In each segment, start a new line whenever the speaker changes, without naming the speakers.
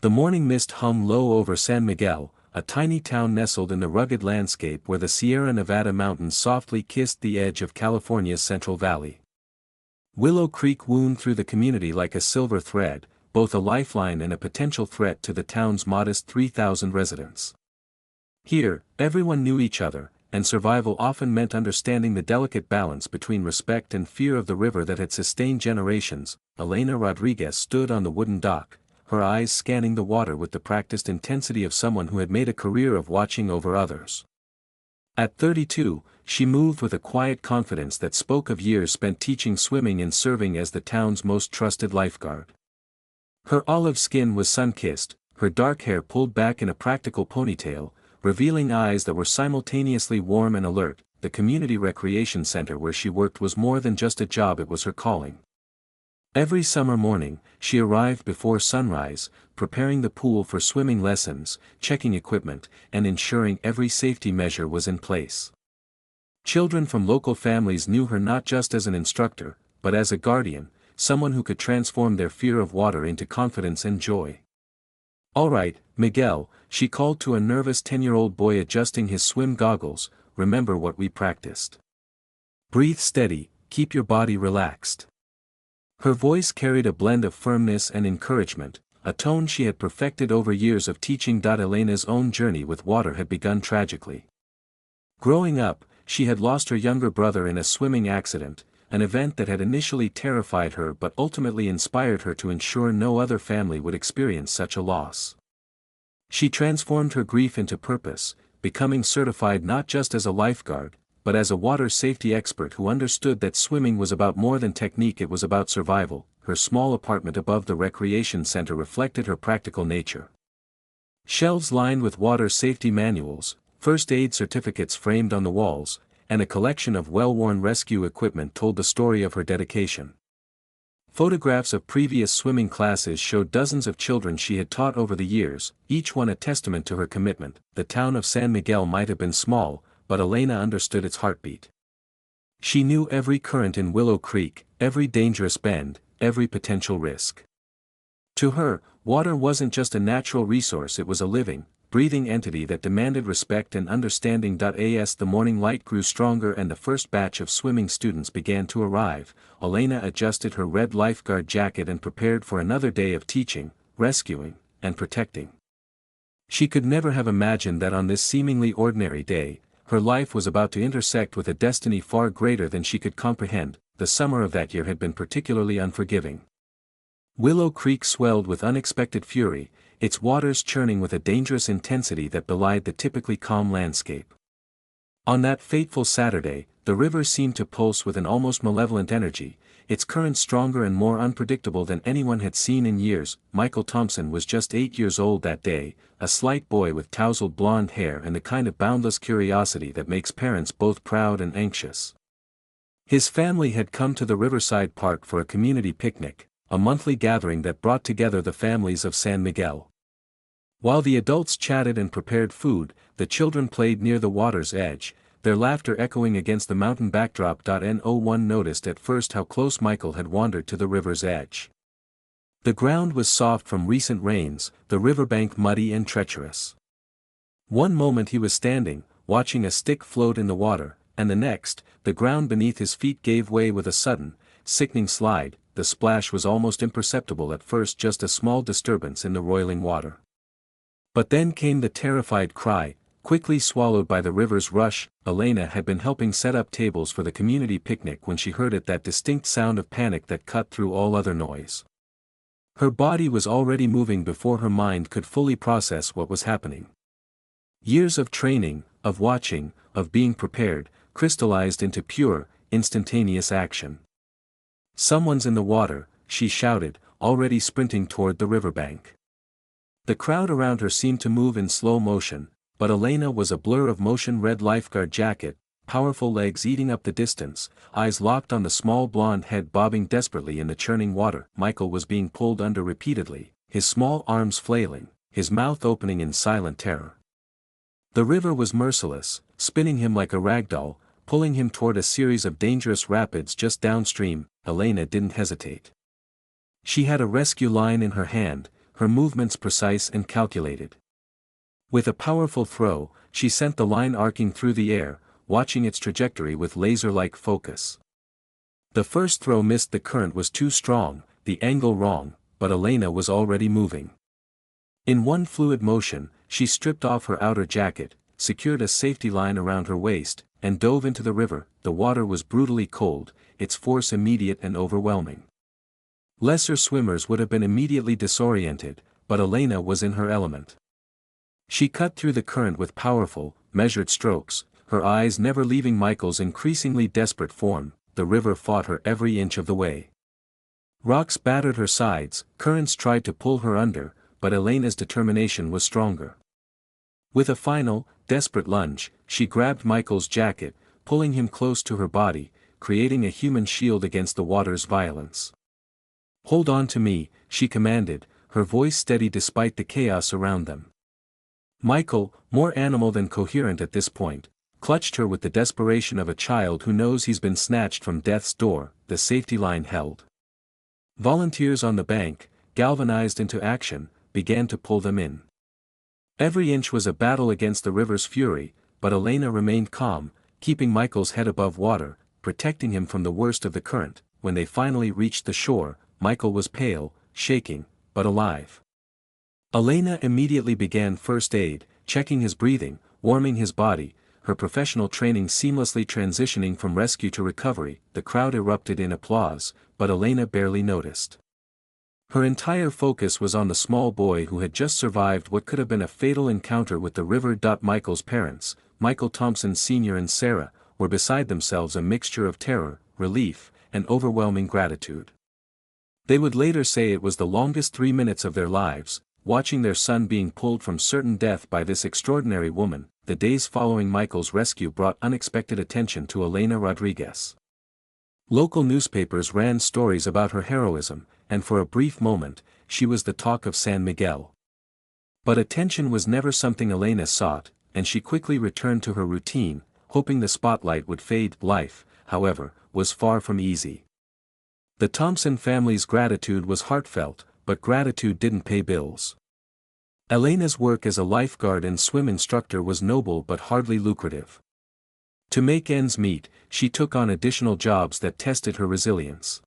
The morning mist hung low over San Miguel, a tiny town nestled in the rugged landscape where the Sierra Nevada mountains softly kissed the edge of California's Central Valley. Willow Creek wound through the community like a silver thread, both a lifeline and a potential threat to the town's modest 3,000 residents. Here, everyone knew each other, and survival often meant understanding the delicate balance between respect and fear of the river that had sustained generations. Elena Rodriguez stood on the wooden dock, her eyes scanning the water with the practiced intensity of someone who had made a career of watching over others. At 32, she moved with a quiet confidence that spoke of years spent teaching swimming and serving as the town's most trusted lifeguard. Her olive skin was sun-kissed, her dark hair pulled back in a practical ponytail, revealing eyes that were simultaneously warm and alert. The community recreation center where she worked was more than just a job, it was her calling. Every summer morning, she arrived before sunrise, preparing the pool for swimming lessons, checking equipment, and ensuring every safety measure was in place. Children from local families knew her not just as an instructor, but as a guardian, someone who could transform their fear of water into confidence and joy. "All right, Miguel," she called to a nervous 10-year-old boy adjusting his swim goggles, "remember what we practiced. Breathe steady, keep your body relaxed." Her voice carried a blend of firmness and encouragement, a tone she had perfected over years of teaching. Elena's own journey with water had begun tragically. Growing up, she had lost her younger brother in a swimming accident, an event that had initially terrified her but ultimately inspired her to ensure no other family would experience such a loss. She transformed her grief into purpose, becoming certified not just as a lifeguard, but as a water safety expert who understood that swimming was about more than technique, it was about survival. Her small apartment above the recreation center reflected her practical nature. Shelves lined with water safety manuals, first aid certificates framed on the walls, and a collection of well-worn rescue equipment told the story of her dedication. Photographs of previous swimming classes showed dozens of children she had taught over the years, each one a testament to her commitment. The town of San Miguel might have been small, but Elena understood its heartbeat. She knew every current in Willow Creek, every dangerous bend, every potential risk. To her, water wasn't just a natural resource, it was a living, breathing entity that demanded respect and understanding. As the morning light grew stronger and the first batch of swimming students began to arrive, Elena adjusted her red lifeguard jacket and prepared for another day of teaching, rescuing, and protecting. She could never have imagined that on this seemingly ordinary day, her life was about to intersect with a destiny far greater than she could comprehend. The summer of that year had been particularly unforgiving. Willow Creek swelled with unexpected fury, its waters churning with a dangerous intensity that belied the typically calm landscape. On that fateful Saturday, the river seemed to pulse with an almost malevolent energy, its current stronger and more unpredictable than anyone had seen in years. Michael Thompson was just 8 years old that day, a slight boy with tousled blonde hair and the kind of boundless curiosity that makes parents both proud and anxious. His family had come to the Riverside Park for a community picnic, a monthly gathering that brought together the families of San Miguel. While the adults chatted and prepared food, the children played near the water's edge, their laughter echoing against the mountain backdrop. No one noticed at first how close Michael had wandered to the river's edge. The ground was soft from recent rains, the riverbank muddy and treacherous. One moment he was standing, watching a stick float in the water, and the next, the ground beneath his feet gave way with a sudden, sickening slide. The splash was almost imperceptible at first, just a small disturbance in the roiling water. But then came the terrified cry, quickly swallowed by the river's rush. Elena had been helping set up tables for the community picnic when she heard it, that distinct sound of panic that cut through all other noise. Her body was already moving before her mind could fully process what was happening. Years of training, of watching, of being prepared, crystallized into pure, instantaneous action. "Someone's in the water," she shouted, already sprinting toward the riverbank. The crowd around her seemed to move in slow motion, but Elena was a blur of motion. Red lifeguard jacket, powerful legs eating up the distance, eyes locked on the small blonde head bobbing desperately in the churning water. Michael was being pulled under repeatedly, his small arms flailing, his mouth opening in silent terror. The river was merciless, spinning him like a ragdoll, pulling him toward a series of dangerous rapids just downstream. Elena didn't hesitate. She had a rescue line in her hand, her movements precise and calculated. With a powerful throw, she sent the line arcing through the air, watching its trajectory with laser-like focus. The first throw missed. The current was too strong, the angle wrong, but Elena was already moving. In one fluid motion, she stripped off her outer jacket, secured a safety line around her waist, and dove into the river. The water was brutally cold, its force immediate and overwhelming. Lesser swimmers would have been immediately disoriented, but Elena was in her element. She cut through the current with powerful, measured strokes, her eyes never leaving Michael's increasingly desperate form. The river fought her every inch of the way. Rocks battered her sides, currents tried to pull her under, but Elena's determination was stronger. With a final, desperate lunge, she grabbed Michael's jacket, pulling him close to her body, creating a human shield against the water's violence. "Hold on to me," she commanded, her voice steady despite the chaos around them. Michael, more animal than coherent at this point, clutched her with the desperation of a child who knows he's been snatched from death's door. The safety line held. Volunteers on the bank, galvanized into action, began to pull them in. Every inch was a battle against the river's fury, but Elena remained calm, keeping Michael's head above water, protecting him from the worst of the current. When they finally reached the shore, Michael was pale, shaking, but alive. Elena immediately began first aid, checking his breathing, warming his body, her professional training seamlessly transitioning from rescue to recovery. The crowd erupted in applause, but Elena barely noticed. Her entire focus was on the small boy who had just survived what could have been a fatal encounter with the river. Michael's parents, Michael Thompson Sr. and Sarah, were beside themselves, a mixture of terror, relief, and overwhelming gratitude. They would later say it was the longest 3 minutes of their lives, watching their son being pulled from certain death by this extraordinary woman. The days following Michael's rescue brought unexpected attention to Elena Rodriguez. Local newspapers ran stories about her heroism, and for a brief moment, she was the talk of San Miguel. But attention was never something Elena sought, and she quickly returned to her routine, hoping the spotlight would fade. Life, however, was far from easy. The Thompson family's gratitude was heartfelt, but gratitude didn't pay bills. Elena's work as a lifeguard and swim instructor was noble but hardly lucrative. To make ends meet, she took on additional jobs that tested her resilience.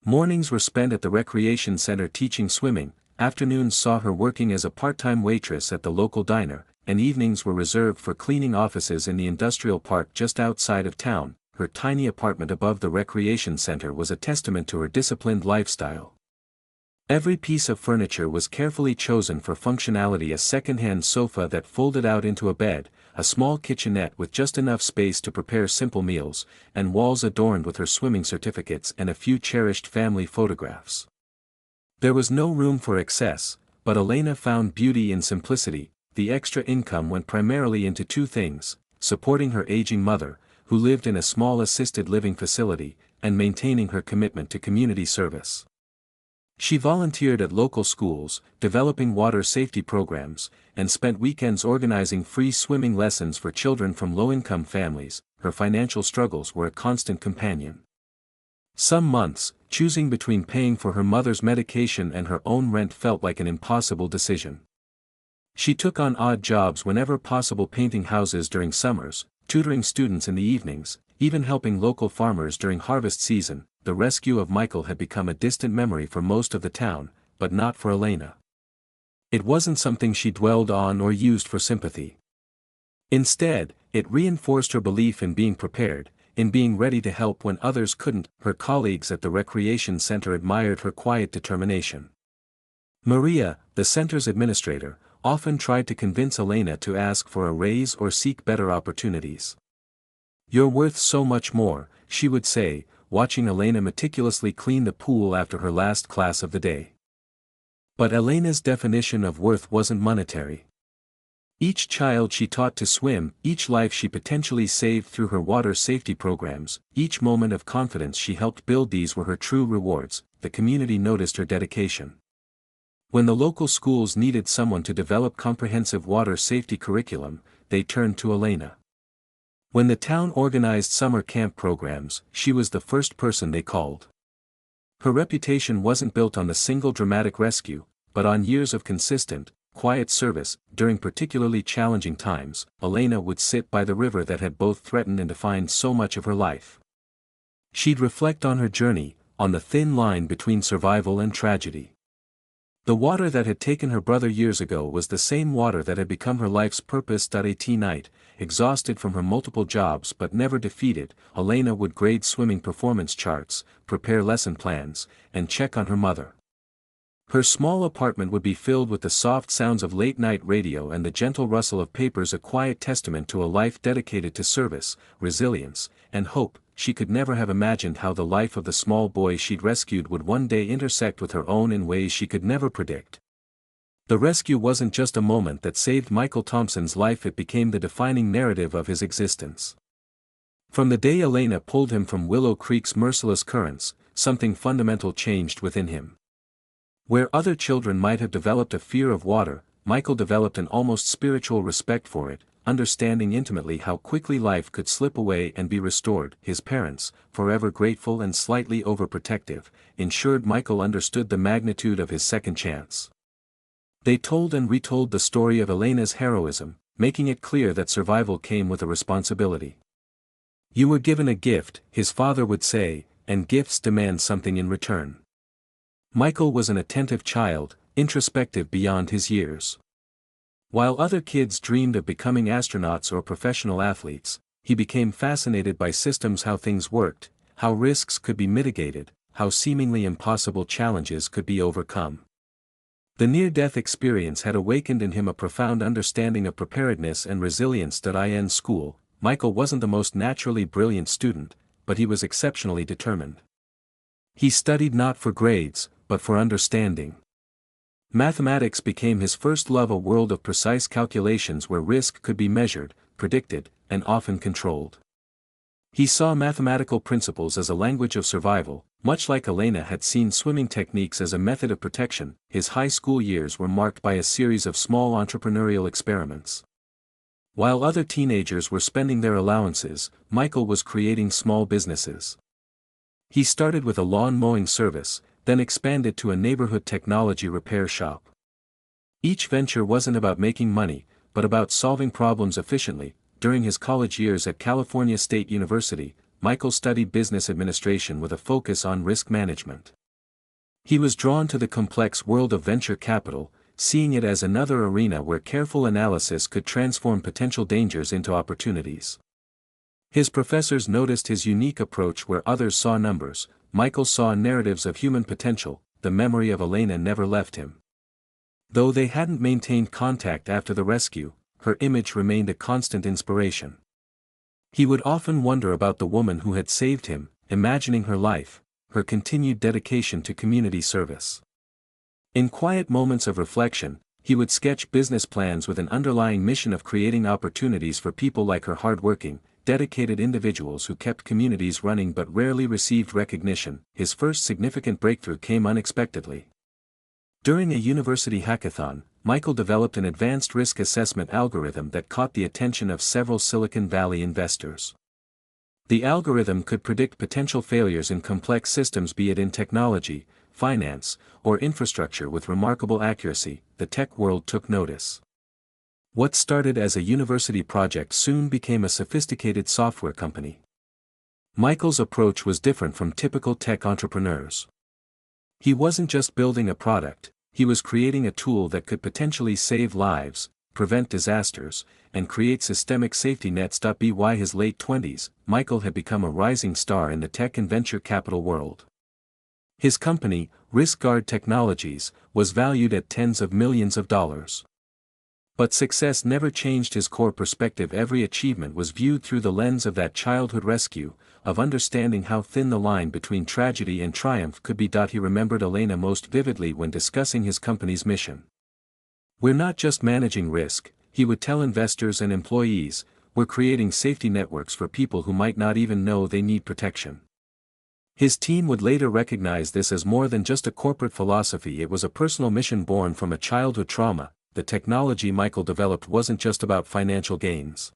Mornings were spent at the recreation center teaching swimming, afternoons saw her working as a part-time waitress at the local diner, and evenings were reserved for cleaning offices in the industrial park just outside of town. Her tiny apartment above the recreation center was a testament to her disciplined lifestyle. Every piece of furniture was carefully chosen for functionality: a second-hand sofa that folded out into a bed, a small kitchenette with just enough space to prepare simple meals, and walls adorned with her swimming certificates and a few cherished family photographs. There was no room for excess, but Elena found beauty in simplicity. The extra income went primarily into two things: supporting her aging mother, who lived in a small assisted living facility, and maintaining her commitment to community service. She volunteered at local schools, developing water safety programs, and spent weekends organizing free swimming lessons for children from low-income families. Her financial struggles were a constant companion. Some months, choosing between paying for her mother's medication and her own rent felt like an impossible decision. She took on odd jobs whenever possible, painting houses during summers, tutoring students in the evenings, even helping local farmers during harvest season. The rescue of Michael had become a distant memory for most of the town, but not for Elena. It wasn't something she dwelled on or used for sympathy. Instead, it reinforced her belief in being prepared, in being ready to help when others couldn't. Her colleagues at the recreation center admired her quiet determination. Maria, the center's administrator, often tried to convince Elena to ask for a raise or seek better opportunities. "You're worth so much more," she would say, watching Elena meticulously clean the pool after her last class of the day. But Elena's definition of worth wasn't monetary. Each child she taught to swim, each life she potentially saved through her water safety programs, each moment of confidence she helped build, these were her true rewards. The community noticed her dedication. When the local schools needed someone to develop comprehensive water safety curriculum, they turned to Elena. When the town organized summer camp programs, she was the first person they called. Her reputation wasn't built on the single dramatic rescue, but on years of consistent, quiet service. During particularly challenging times, Elena would sit by the river that had both threatened and defined so much of her life. She'd reflect on her journey, on the thin line between survival and tragedy. The water that had taken her brother years ago was the same water that had become her life's purpose. At night, exhausted from her multiple jobs but never defeated, Elena would grade swimming performance charts, prepare lesson plans, and check on her mother. Her small apartment would be filled with the soft sounds of late-night radio and the gentle rustle of papers, a quiet testament to a life dedicated to service, resilience, and hope. She could never have imagined how the life of the small boy she'd rescued would one day intersect with her own in ways she could never predict. The rescue wasn't just a moment that saved Michael Thompson's life, it became the defining narrative of his existence. From the day Elena pulled him from Willow Creek's merciless currents, something fundamental changed within him. Where other children might have developed a fear of water, Michael developed an almost spiritual respect for it, understanding intimately how quickly life could slip away and be restored. His parents, forever grateful and slightly overprotective, ensured Michael understood the magnitude of his second chance. They told and retold the story of Elena's heroism, making it clear that survival came with a responsibility. "You were given a gift," his father would say, "and gifts demand something in return." Michael was an attentive child, introspective beyond his years. While other kids dreamed of becoming astronauts or professional athletes, he became fascinated by systems, how things worked, how risks could be mitigated, how seemingly impossible challenges could be overcome. The near-death experience had awakened in him a profound understanding of preparedness and resilience. In school, Michael wasn't the most naturally brilliant student, but he was exceptionally determined. He studied not for grades, but for understanding. Mathematics became his first love, a world of precise calculations where risk could be measured, predicted, and often controlled. He saw mathematical principles as a language of survival, much like Elena had seen swimming techniques as a method of protection. His high school years were marked by a series of small entrepreneurial experiments. While other teenagers were spending their allowances, Michael was creating small businesses. He started with a lawn mowing service, then expanded to a neighborhood technology repair shop. Each venture wasn't about making money, but about solving problems efficiently. During his college years at California State University, Michael studied business administration with a focus on risk management. He was drawn to the complex world of venture capital, seeing it as another arena where careful analysis could transform potential dangers into opportunities. His professors noticed his unique approach. Where others saw numbers, Michael saw narratives of human potential. The memory of Elena never left him. Though they hadn't maintained contact after the rescue, her image remained a constant inspiration. He would often wonder about the woman who had saved him, imagining her life, her continued dedication to community service. In quiet moments of reflection, he would sketch business plans with an underlying mission of creating opportunities for people like her, hardworking, dedicated individuals who kept communities running but rarely received recognition. His first significant breakthrough came unexpectedly. During a university hackathon, Michael developed an advanced risk assessment algorithm that caught the attention of several Silicon Valley investors. The algorithm could predict potential failures in complex systems, be it in technology, finance, or infrastructure, with remarkable accuracy. The tech world took notice. What started as a university project soon became a sophisticated software company. Michael's approach was different from typical tech entrepreneurs. He wasn't just building a product, he was creating a tool that could potentially save lives, prevent disasters, and create systemic safety nets. By his late 20s, Michael had become a rising star in the tech and venture capital world. His company, RiskGuard Technologies, was valued at tens of millions of dollars. But success never changed his core perspective. Every achievement was viewed through the lens of that childhood rescue, of understanding how thin the line between tragedy and triumph could be. He remembered Elena most vividly when discussing his company's mission. "We're not just managing risk," he would tell investors and employees, "we're creating safety networks for people who might not even know they need protection." His team would later recognize this as more than just a corporate philosophy. It was a personal mission born from a childhood trauma. The technology Michael developed wasn't just about financial gains.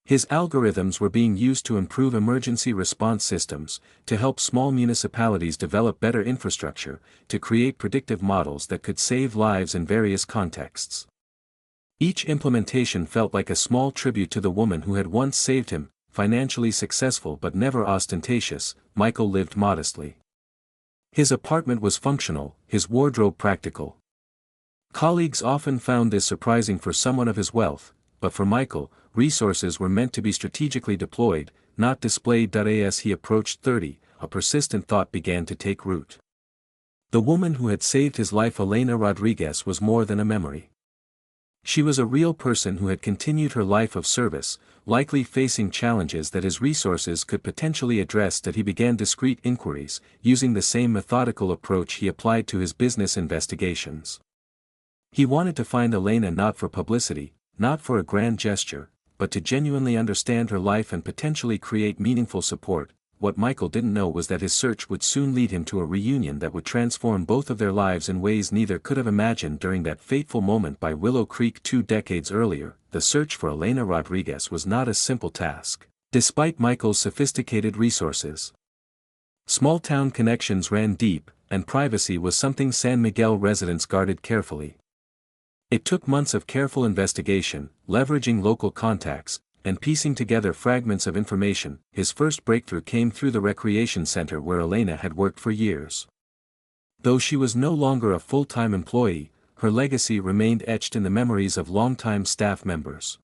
His algorithms were being used to improve emergency response systems, to help small municipalities develop better infrastructure, to create predictive models that could save lives in various contexts. Each implementation felt like a small tribute to the woman who had once saved him. Financially successful but never ostentatious, Michael lived modestly. His apartment was functional, his wardrobe practical. Colleagues often found this surprising for someone of his wealth, but for Michael, resources were meant to be strategically deployed, not displayed. As he approached 30, a persistent thought began to take root. The woman who had saved his life, Elena Rodriguez, was more than a memory. She was a real person who had continued her life of service, likely facing challenges that his resources could potentially address. That he began discreet inquiries, using the same methodical approach he applied to his business investigations. He wanted to find Elena not for publicity, not for a grand gesture, but to genuinely understand her life and potentially create meaningful support. What Michael didn't know was that his search would soon lead him to a reunion that would transform both of their lives in ways neither could have imagined. During that fateful moment by Willow Creek 2 decades earlier, the search for Elena Rodriguez was not a simple task, despite Michael's sophisticated resources. Small-town connections ran deep, and privacy was something San Miguel residents guarded carefully. It took months of careful investigation, leveraging local contacts, and piecing together fragments of information. His first breakthrough came through the recreation center where Elena had worked for years. Though she was no longer a full-time employee, her legacy remained etched in the memories of longtime staff members.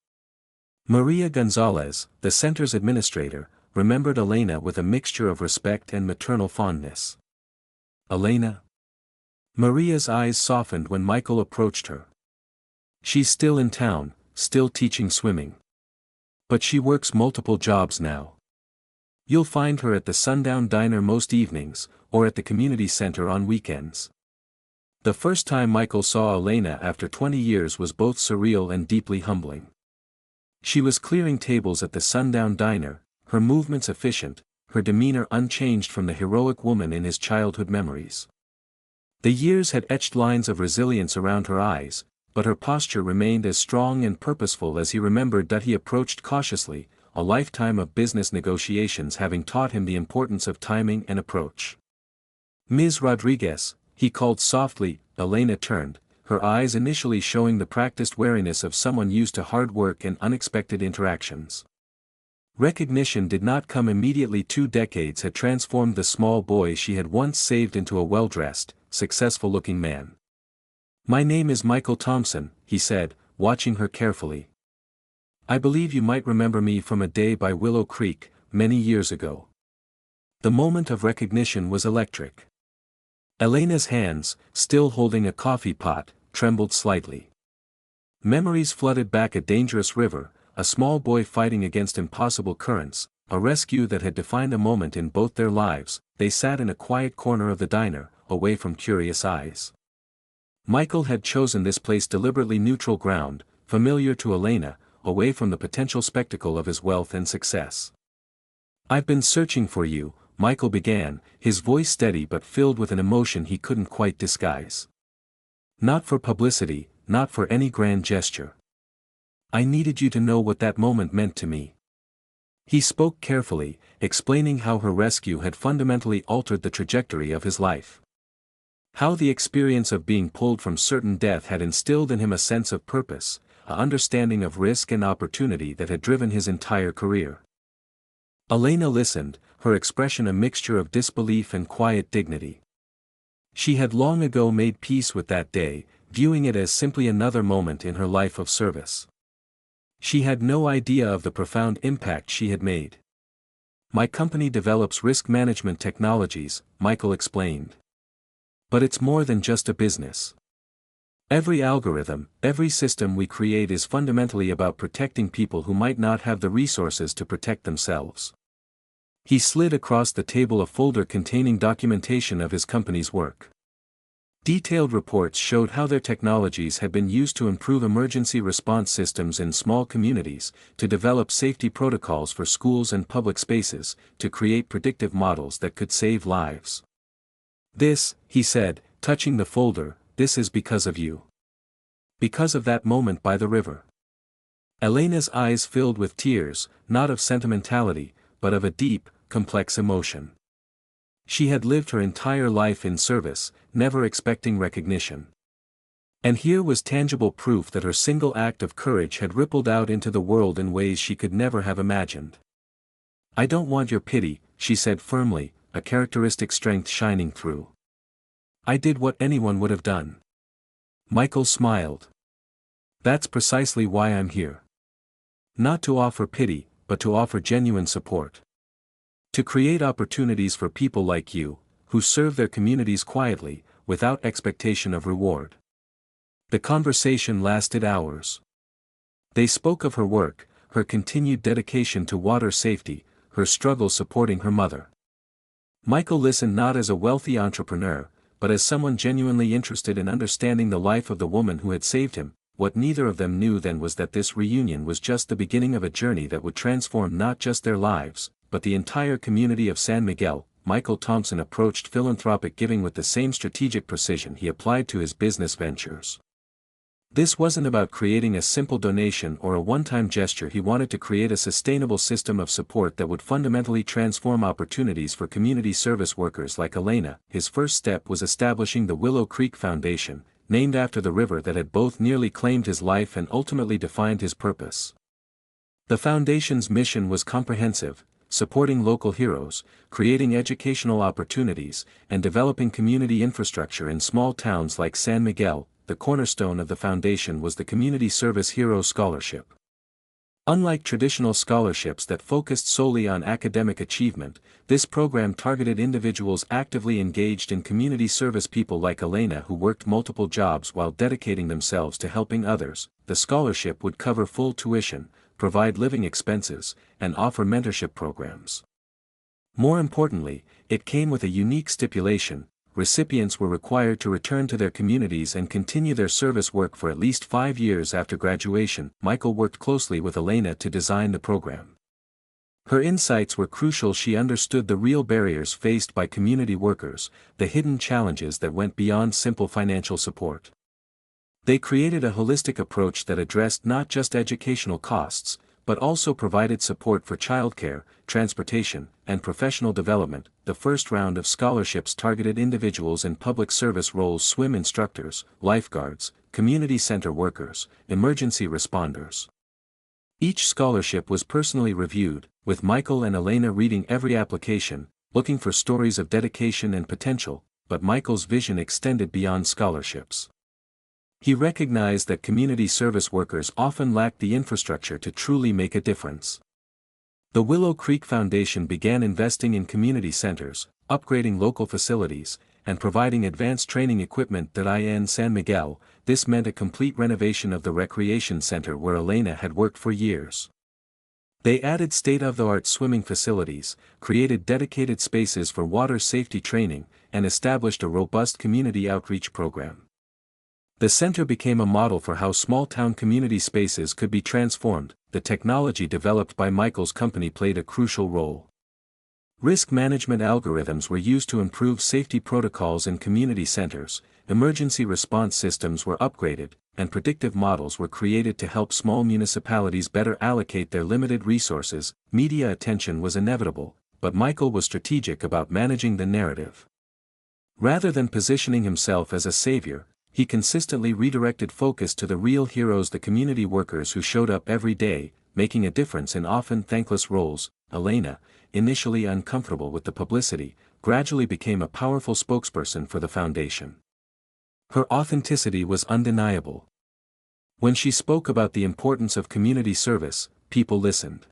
Maria Gonzalez, the center's administrator, remembered Elena with a mixture of respect and maternal fondness. Elena? Maria's eyes softened when Michael approached her. She's still in town, still teaching swimming. But she works multiple jobs now. You'll find her at the Sundown Diner most evenings, or at the community center on weekends. The first time Michael saw Elena after 20 years was both surreal and deeply humbling. She was clearing tables at the Sundown Diner, her movements efficient, her demeanor unchanged from the heroic woman in his childhood memories. The years had etched lines of resilience around her eyes, but her posture remained as strong and purposeful as he remembered. That he approached cautiously, a lifetime of business negotiations having taught him the importance of timing and approach. Ms. Rodriguez, he called softly. Elena turned, her eyes initially showing the practiced wariness of someone used to hard work and unexpected interactions. Recognition did not come immediately. 2 decades had transformed the small boy she had once saved into a well-dressed, successful-looking man. "My name is Michael Thompson," he said, watching her carefully. "I believe you might remember me from a day by Willow Creek, many years ago." The moment of recognition was electric. Elena's hands, still holding a coffee pot, trembled slightly. Memories flooded back. A dangerous river, a small boy fighting against impossible currents, a rescue that had defined a moment in both their lives. They sat in a quiet corner of the diner, away from curious eyes. Michael had chosen this place deliberately, neutral ground, familiar to Elena, away from the potential spectacle of his wealth and success. "I've been searching for you," Michael began, his voice steady but filled with an emotion he couldn't quite disguise. "Not for publicity, not for any grand gesture. I needed you to know what that moment meant to me." He spoke carefully, explaining how her rescue had fundamentally altered the trajectory of his life. How the experience of being pulled from certain death had instilled in him a sense of purpose, an understanding of risk and opportunity that had driven his entire career. Elena listened, her expression a mixture of disbelief and quiet dignity. She had long ago made peace with that day, viewing it as simply another moment in her life of service. She had no idea of the profound impact she had made. "My company develops risk management technologies," Michael explained. "But it's more than just a business. Every algorithm, every system we create is fundamentally about protecting people who might not have the resources to protect themselves." He slid across the table a folder containing documentation of his company's work. Detailed reports showed how their technologies had been used to improve emergency response systems in small communities, to develop safety protocols for schools and public spaces, to create predictive models that could save lives. "This," he said, touching the folder, "this is because of you. Because of that moment by the river. Elena's eyes filled with tears, not of sentimentality, but of a deep, complex emotion. She had lived her entire life in service, never expecting recognition. And here was tangible proof that her single act of courage had rippled out into the world in ways she could never have imagined. "I don't want your pity," she said firmly, a characteristic strength shining through. "I did what anyone would have done." Michael smiled. "That's precisely why I'm here. Not to offer pity, but to offer genuine support. To create opportunities for people like you, who serve their communities quietly, without expectation of reward." The conversation lasted hours. They spoke of her work, her continued dedication to water safety, her struggle supporting her mother. Michael listened not as a wealthy entrepreneur, but as someone genuinely interested in understanding the life of the woman who had saved him. What neither of them knew then was that this reunion was just the beginning of a journey that would transform not just their lives, but the entire community of San Miguel. Michael Thompson approached philanthropic giving with the same strategic precision he applied to his business ventures. This wasn't about creating a simple donation or a one-time gesture. He wanted to create a sustainable system of support that would fundamentally transform opportunities for community service workers like Elena. His first step was establishing the Willow Creek Foundation, named after the river that had both nearly claimed his life and ultimately defined his purpose. The foundation's mission was comprehensive, supporting local heroes, creating educational opportunities, and developing community infrastructure in small towns like San Miguel. The cornerstone of the foundation was the Community Service Hero Scholarship. Unlike traditional scholarships that focused solely on academic achievement, this program targeted individuals actively engaged in community service, people like Elena who worked multiple jobs while dedicating themselves to helping others. The scholarship would cover full tuition, provide living expenses, and offer mentorship programs. More importantly, it came with a unique stipulation: recipients were required to return to their communities and continue their service work for at least 5 years after graduation. Michael worked closely with Elena to design the program. Her insights were crucial. She understood the real barriers faced by community workers, the hidden challenges that went beyond simple financial support. They created a holistic approach that addressed not just educational costs, but also provided support for childcare, transportation, and professional development. The first round of scholarships targeted individuals in public service roles: swim instructors, lifeguards, community center workers, emergency responders. Each scholarship was personally reviewed, with Michael and Elena reading every application, looking for stories of dedication and potential. But Michael's vision extended beyond scholarships. He recognized that community service workers often lacked the infrastructure to truly make a difference. The Willow Creek Foundation began investing in community centers, upgrading local facilities, and providing advanced training equipment. In San Miguel, this meant a complete renovation of the recreation center where Elena had worked for years. They added state-of-the-art swimming facilities, created dedicated spaces for water safety training, and established a robust community outreach program. The center became a model for how small-town community spaces could be transformed. The technology developed by Michael's company played a crucial role. Risk management algorithms were used to improve safety protocols in community centers, emergency response systems were upgraded, and predictive models were created to help small municipalities better allocate their limited resources. Media attention was inevitable, but Michael was strategic about managing the narrative. Rather than positioning himself as a savior, he consistently redirected focus to the real heroes, the community workers who showed up every day, making a difference in often thankless roles. Elena, initially uncomfortable with the publicity, gradually became a powerful spokesperson for the foundation. Her authenticity was undeniable. When she spoke about the importance of community service, people listened.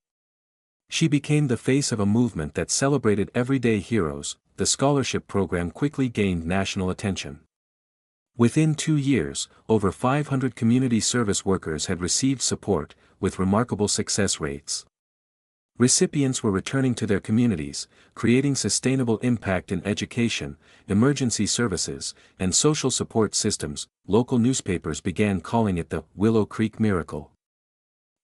She became the face of a movement that celebrated everyday heroes. The scholarship program quickly gained national attention. Within 2 years, over 500 community service workers had received support, with remarkable success rates. Recipients were returning to their communities, creating sustainable impact in education, emergency services, and social support systems. Local newspapers began calling it the Willow Creek Miracle.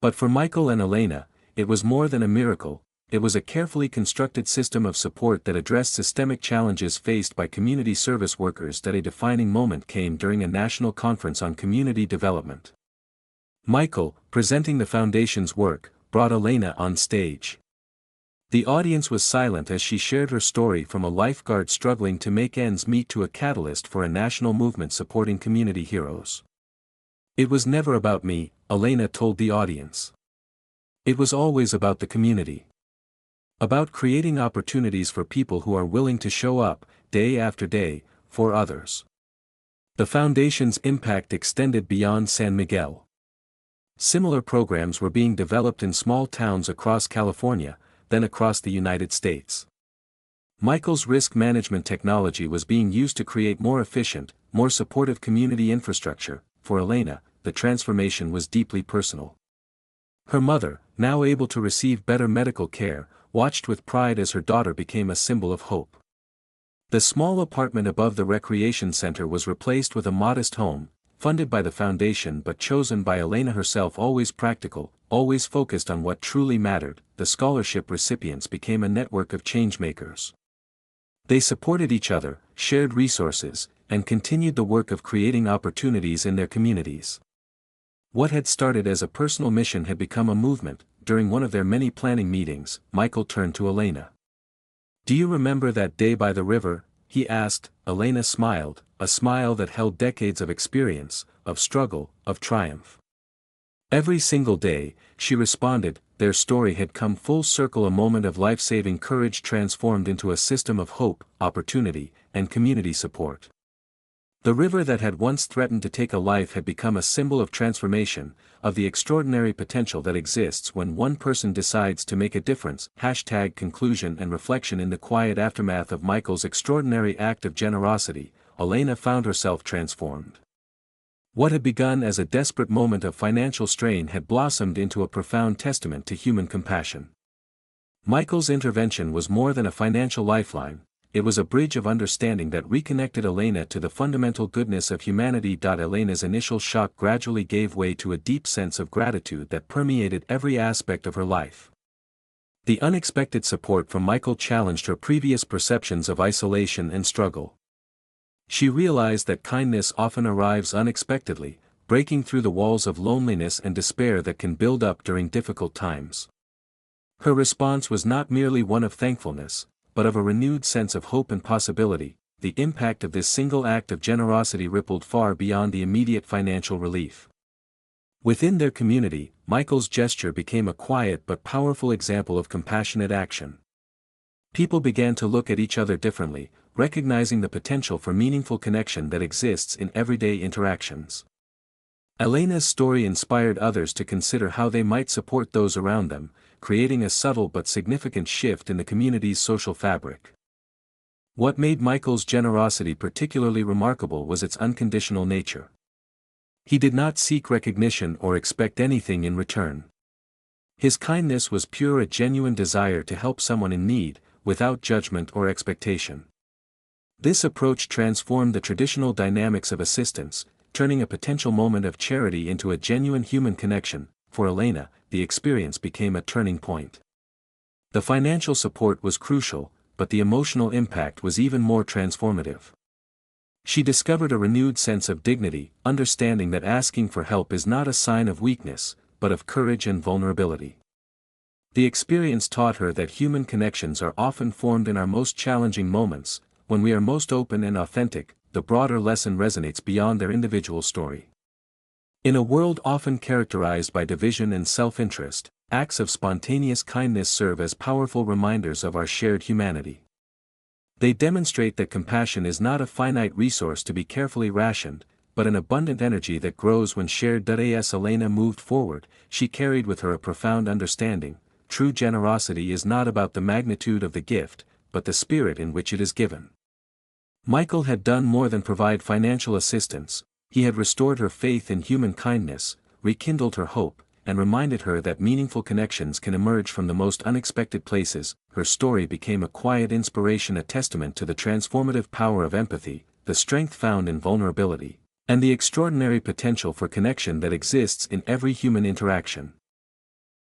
But for Michael and Elena, it was more than a miracle. It was a carefully constructed system of support that addressed systemic challenges faced by community service workers. That a defining moment came during a national conference on community development. Michael, presenting the foundation's work, brought Elena on stage. The audience was silent as she shared her story from a lifeguard struggling to make ends meet to a catalyst for a national movement supporting community heroes. "It was never about me," Elena told the audience. "It was always about the community. About creating opportunities for people who are willing to show up, day after day, for others." The foundation's impact extended beyond San Miguel. Similar programs were being developed in small towns across California, then across the United States. Michael's risk management technology was being used to create more efficient, more supportive community infrastructure. For Elena, the transformation was deeply personal. Her mother, now able to receive better medical care, watched with pride as her daughter became a symbol of hope. The small apartment above the recreation center was replaced with a modest home, funded by the foundation but chosen by Elena herself. Always practical, always focused on what truly mattered, the scholarship recipients became a network of changemakers. They supported each other, shared resources, and continued the work of creating opportunities in their communities. What had started as a personal mission had become a movement. During one of their many planning meetings, Michael turned to Elena. "Do you remember that day by the river?" he asked. Elena smiled, a smile that held decades of experience, of struggle, of triumph. "Every single day," she responded. Their story had come full circle, a moment of life-saving courage transformed into a system of hope, opportunity, and community support. The river that had once threatened to take a life had become a symbol of transformation, of the extraordinary potential that exists when one person decides to make a difference. Conclusion and reflection. In the quiet aftermath of Michael's extraordinary act of generosity, Elena found herself transformed. What had begun as a desperate moment of financial strain had blossomed into a profound testament to human compassion. Michael's intervention was more than a financial lifeline. It was a bridge of understanding that reconnected Elena to the fundamental goodness of humanity. Elena's initial shock gradually gave way to a deep sense of gratitude that permeated every aspect of her life. The unexpected support from Michael challenged her previous perceptions of isolation and struggle. She realized that kindness often arrives unexpectedly, breaking through the walls of loneliness and despair that can build up during difficult times. Her response was not merely one of thankfulness, but of a renewed sense of hope and possibility. The impact of this single act of generosity rippled far beyond the immediate financial relief. Within their community, Michael's gesture became a quiet but powerful example of compassionate action. People began to look at each other differently, recognizing the potential for meaningful connection that exists in everyday interactions. Elena's story inspired others to consider how they might support those around them, creating a subtle but significant shift in the community's social fabric. What made Michael's generosity particularly remarkable was its unconditional nature. He did not seek recognition or expect anything in return. His kindness was pure, a genuine desire to help someone in need, without judgment or expectation. This approach transformed the traditional dynamics of assistance, turning a potential moment of charity into a genuine human connection. For Elena, the experience became a turning point. The financial support was crucial, but the emotional impact was even more transformative. She discovered a renewed sense of dignity, understanding that asking for help is not a sign of weakness, but of courage and vulnerability. The experience taught her that human connections are often formed in our most challenging moments, when we are most open and authentic. The broader lesson resonates beyond their individual story. In a world often characterized by division and self-interest, acts of spontaneous kindness serve as powerful reminders of our shared humanity. They demonstrate that compassion is not a finite resource to be carefully rationed, but an abundant energy that grows when shared. As Elena moved forward, she carried with her a profound understanding. True generosity is not about the magnitude of the gift, but the spirit in which it is given. Michael had done more than provide financial assistance. He had restored her faith in human kindness, rekindled her hope, and reminded her that meaningful connections can emerge from the most unexpected places. Her story became a quiet inspiration, a testament to the transformative power of empathy, the strength found in vulnerability, and the extraordinary potential for connection that exists in every human interaction.